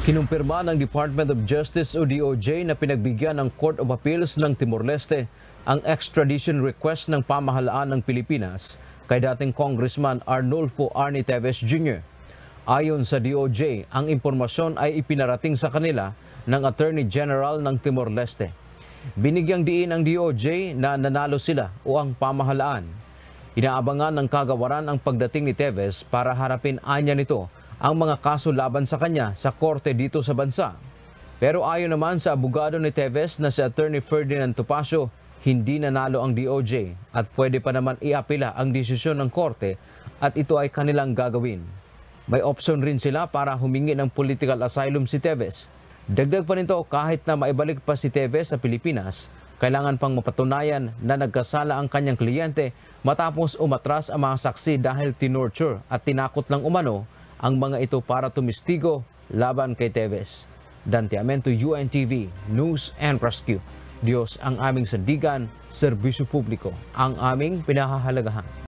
Kinumpirma ng Department of Justice o DOJ na pinagbigyan ng Court of Appeals ng Timor-Leste ang extradition request ng pamahalaan ng Pilipinas kay dating Congressman Arnulfo Arnie Teves Jr. Ayon sa DOJ, ang impormasyon ay ipinarating sa kanila ng Attorney General ng Timor-Leste. Binigyang diin ng DOJ na nanalo sila o ang pamahalaan. Inaabangan ng kagawaran ang pagdating ni Teves para harapin anya nito ang mga kaso laban sa kanya sa korte dito sa bansa. Pero ayon naman sa abogado ni Teves na si Attorney Ferdinand Topacio, hindi nanalo ang DOJ at pwede pa naman iapila ang desisyon ng korte at ito ay kanilang gagawin. May opsyon rin sila para humingi ng political asylum si Teves. Dagdag pa nito, kahit na maibalik pa si Teves sa Pilipinas, kailangan pang mapatunayan na nagkasala ang kanyang kliyente matapos umatras ang mga saksi dahil tinorture at tinakot lang umano ang mga ito para tumistigo laban kay Teves. Dante Amento, UNTV, News and Rescue. Diyos ang aming sandigan, serbisyo publiko ang aming pinahahalagahan.